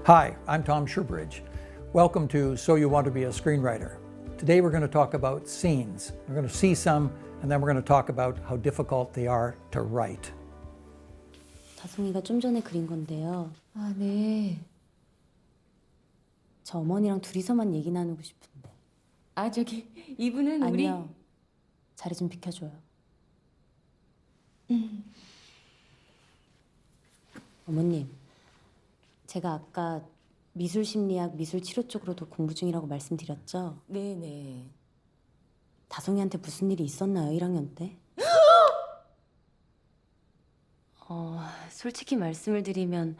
Hi, I'm Tom Shurbridge. Welcome to So You Want to Be a Screenwriter. Today we're going to talk about scenes. We're going to see some, and then we're going to talk about how difficult they are to write. 다송이가 좀 전에 그린 건데요. 아, 네. 저 어머니랑 둘이서만 얘기 나누고 싶은데. 아, 저기 이분은 우리... 아니요. 자리 좀 비켜줘요. 어머님, 제가 아까 미술심리학, 미술치료 쪽으로도 공부 중이라고 말씀드렸죠? 네네. 다송이한테 무슨 일이 있었나요, 1학년 때? 솔직히 말씀을 드리면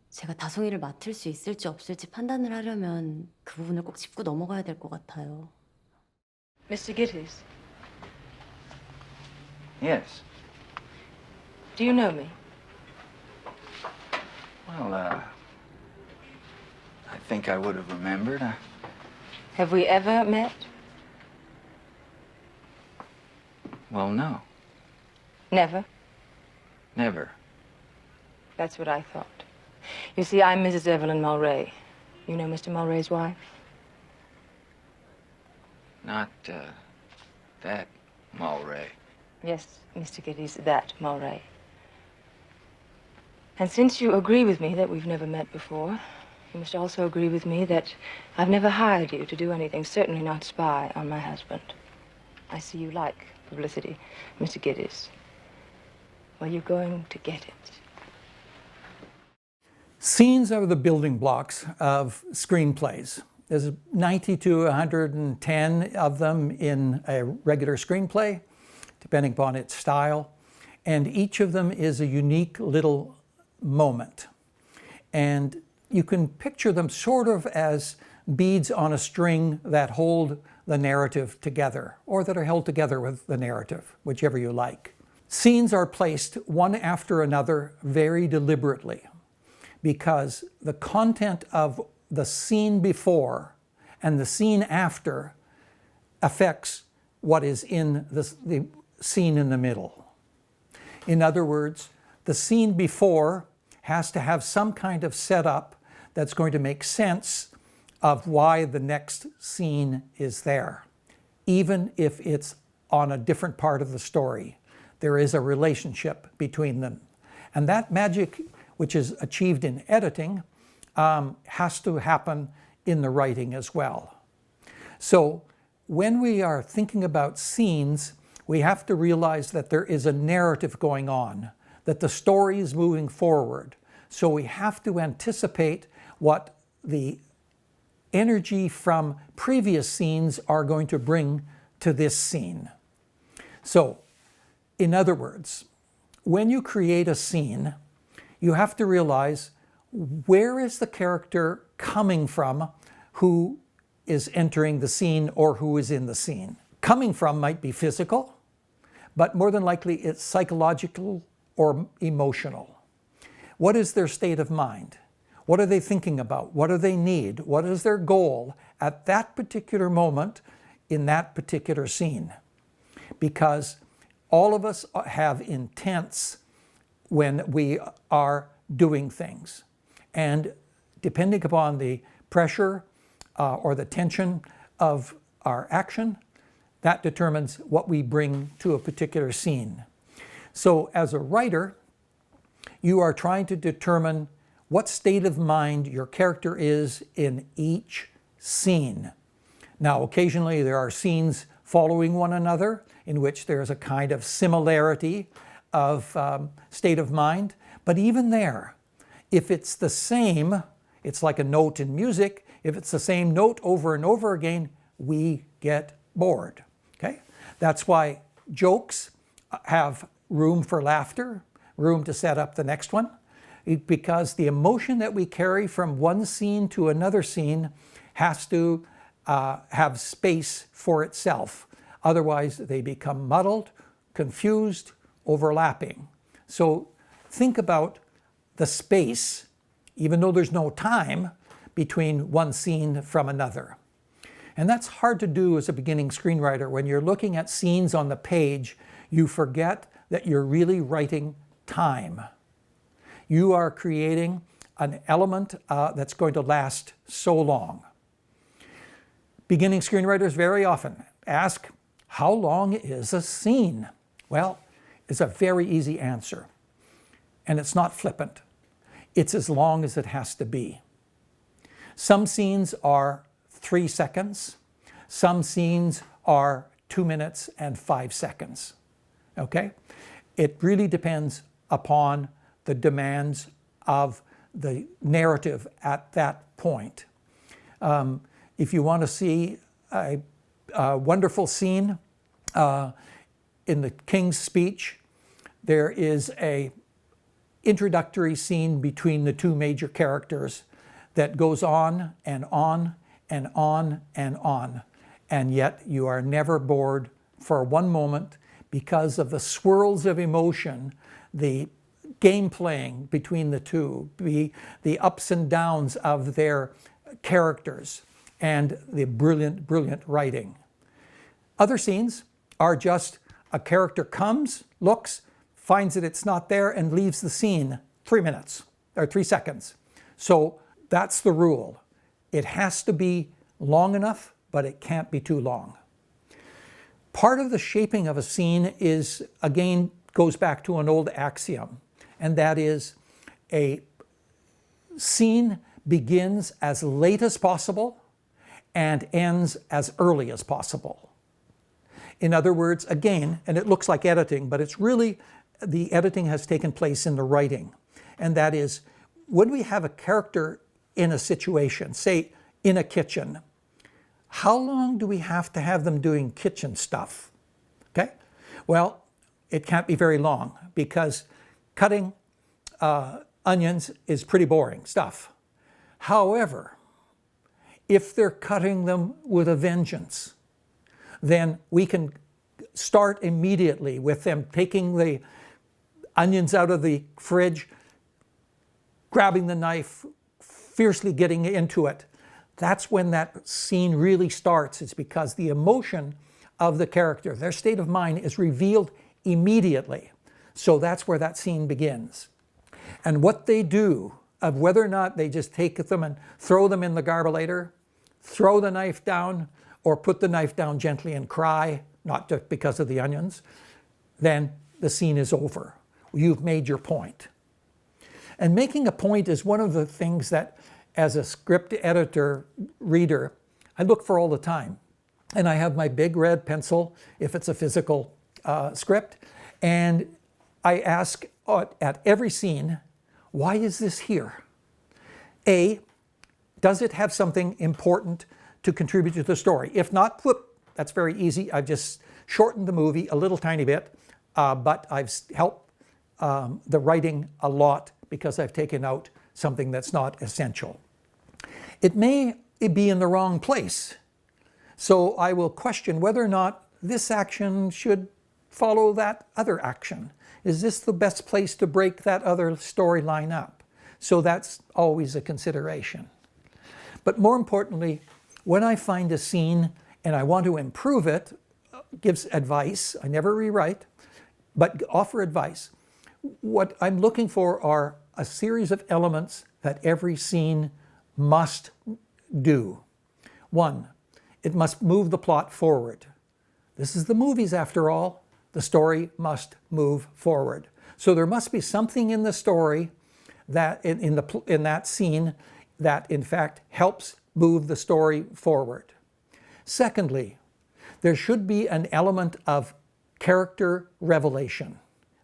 제가 다송이를 맡을 수 있을지 없을지 판단을 하려면 그 부분을 꼭 짚고 넘어가야 될 것 같아요. Mr. Gittes. Yes. Do you know me? Well, I think I would have remembered. Have we ever met? Well, no. Never? Never. That's what I thought. You see, I'm Mrs. Evelyn Mulray. You know Mr. Mulray's wife? Not, that Mulray. Yes, Mr. Gittes, that Mulray. And since you agree with me that we've never met before, you must also agree with me that I've never hired you to do anything, certainly not spy on my husband. I see you like publicity, Mr. Gittes. Well, you're going to get it. Scenes are the building blocks of screenplays. There's 90 to 110 of them in a regular screenplay, depending upon its style. And each of them is a unique little moment. And you can picture them sort of as beads on a string that hold the narrative together, or that are held together with the narrative, whichever you like. Scenes are placed one after another very deliberately, because the content of the scene before and the scene after affects what is in the scene in the middle. In other words, the scene before has to have some kind of setup that's going to make sense of why the next scene is there. Even if it's on a different part of the story, there is a relationship between them. And that magic, which is achieved in editing, has to happen in the writing as well. So when we are thinking about scenes, we have to realize that there is a narrative going on, that the story is moving forward. So we have to anticipate what the energy from previous scenes are going to bring to this scene. So, in other words, when you create a scene, you have to realize where is the character coming from who is entering the scene or who is in the scene. Coming from might be physical, but more than likely it's psychological or emotional. What is their state of mind? What are they thinking about? What do they need? What is their goal at that particular moment in that particular scene? Because all of us have intents when we are doing things. And depending upon the pressure or the tension of our action, that determines what we bring to a particular scene. So as a writer, you are trying to determine what state of mind your character is in each scene. Now, occasionally there are scenes following one another in which there's a kind of similarity of state of mind. But even there, if it's the same, it's like a note in music. If it's the same note over and over again, we get bored. Okay? That's why jokes have room for laughter, room to set up the next one, because the emotion that we carry from one scene to another scene has to have space for itself. Otherwise, they become muddled, confused, overlapping. So think about the space, even though there's no time, between one scene from another. And that's hard to do as a beginning screenwriter. When you're looking at scenes on the page, you forget that you're really writing time. You are creating an element that's going to last so long. Beginning screenwriters very often ask, how long is a scene? Well, it's a very easy answer, and it's not flippant. It's as long as it has to be. Some scenes are 3 seconds. Some scenes are 2 minutes and 5 seconds. Okay? It really depends upon the demands of the narrative at that point. If you want to see a wonderful scene in the King's Speech, there is an introductory scene between the two major characters that goes on and on and on and on. And yet you are never bored for one moment because of the swirls of emotion, the game playing between the two, the ups and downs of their characters, and the brilliant, brilliant writing. Other scenes are just a character comes, looks, finds that it's not there, and leaves the scene 3 minutes or 3 seconds. So that's the rule. It has to be long enough, but it can't be too long. Part of the shaping of a scene is, again, goes back to an old axiom, and that is a scene begins as late as possible and ends as early as possible. In other words, again, and it looks like editing, but it's really the editing has taken place in the writing. And that is, when we have a character in a situation, say in a kitchen, how long do we have to have them doing kitchen stuff? Okay? Well, it can't be very long because cutting onions is pretty boring stuff. However, if they're cutting them with a vengeance, then we can start immediately with them taking the onions out of the fridge, grabbing the knife, fiercely getting into it. That's when that scene really starts. It's because the emotion of the character, their state of mind, is revealed immediately. So that's where that scene begins. And what they do, of whether or not they just take them and throw them in the garbolator, throw the knife down, or put the knife down gently and cry, not just because of the onions, then the scene is over. You've made your point. And making a point is one of the things that, as a script editor, reader, I look for all the time. And I have my big red pencil, if it's a physical script, and I ask at every scene, why is this here? A, does it have something important to contribute to the story? If not, whoop, that's very easy. I've just shortened the movie a little tiny bit, but I've helped the writing a lot because I've taken out something that's not essential. It may be in the wrong place, so I will question whether or not this action should follow that other action. Is this the best place to break that other storyline up? So that's always a consideration. But more importantly, when I find a scene and I want to improve it, gives advice. I never rewrite, but offer advice. What I'm looking for are a series of elements that every scene must do. 1, it must move the plot forward. This is the movies after all. The story must move forward. So there must be something in the story that in that scene that in fact helps move the story forward. Secondly, there should be an element of character revelation,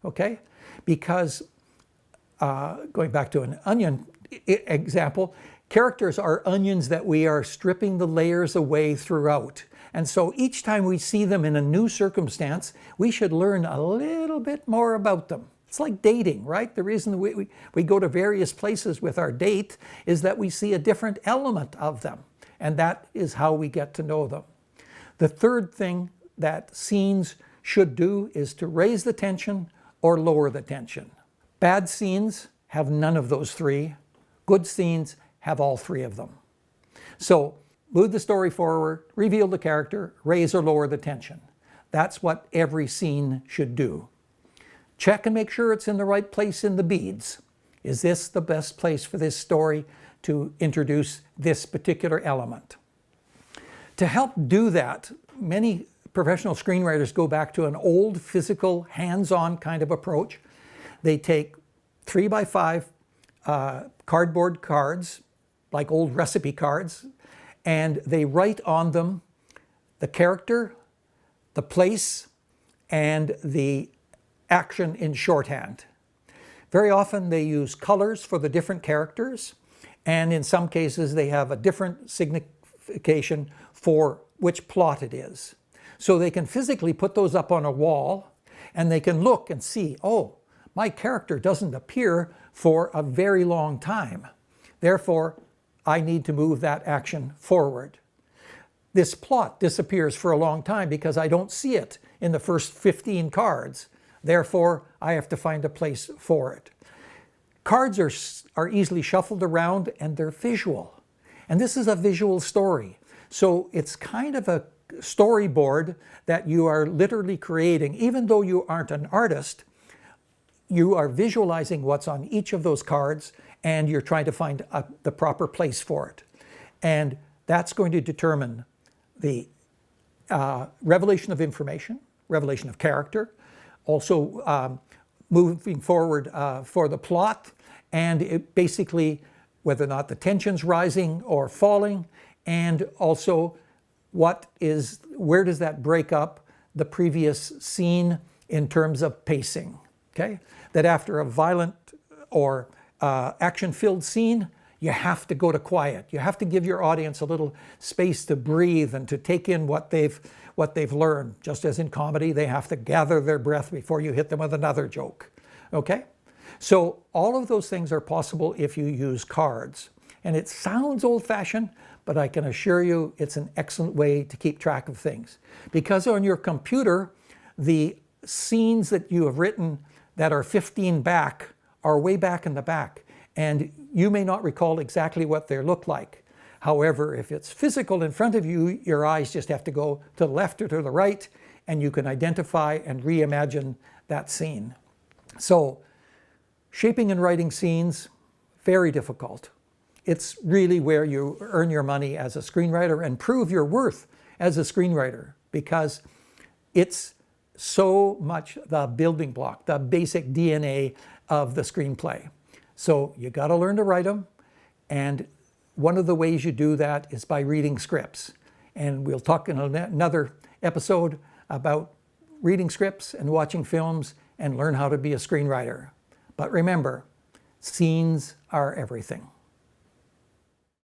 okay? Because going back to an onion example, characters are onions that we are stripping the layers away throughout. And so each time we see them in a new circumstance, we should learn a little bit more about them. It's like dating, right? The reason we go to various places with our date is that we see a different element of them. And that is how we get to know them. The third thing that scenes should do is to raise the tension or lower the tension. Bad scenes have none of those three. Good scenes have all three of them. So move the story forward, reveal the character, raise or lower the tension. That's what every scene should do. Check and make sure it's in the right place in the beads. Is this the best place for this story to introduce this particular element? To help do that, many professional screenwriters go back to an old physical, hands-on kind of approach. They take 3x5 cardboard cards, like old recipe cards, and they write on them the character, the place, and the action in shorthand. Very often they use colors for the different characters, and in some cases they have a different signification for which plot it is. So they can physically put those up on a wall, and they can look and see, oh, my character doesn't appear for a very long time. Therefore, I need to move that action forward. This plot disappears for a long time because I don't see it in the first 15 cards. Therefore, I have to find a place for it. Cards are easily shuffled around, and they're visual. And this is a visual story. So it's kind of a storyboard that you are literally creating. Even though you aren't an artist, you are visualizing what's on each of those cards, and you're trying to find the proper place for it. And that's going to determine the revelation of information, revelation of character, also moving forward for the plot, and basically whether or not the tension's rising or falling, and also where does that break up the previous scene in terms of pacing, okay? That after a violent or action-filled scene, you have to go to quiet. You have to give your audience a little space to breathe and to take in what they've learned. Just as in comedy, they have to gather their breath before you hit them with another joke, okay? So all of those things are possible if you use cards. And it sounds old-fashioned, but I can assure you it's an excellent way to keep track of things. Because on your computer, the scenes that you have written that are 15 back are way back in the back. And you may not recall exactly what they look like. However, if it's physical in front of you, your eyes just have to go to the left or to the right, and you can identify and reimagine that scene. So, shaping and writing scenes, very difficult. It's really where you earn your money as a screenwriter and prove your worth as a screenwriter, because it's so much the building block, the basic DNA of the screenplay. So you got to learn to write them, and one of the ways you do that is by reading scripts. And we'll talk in another episode about reading scripts and watching films and learn how to be a screenwriter. But remember, scenes are everything.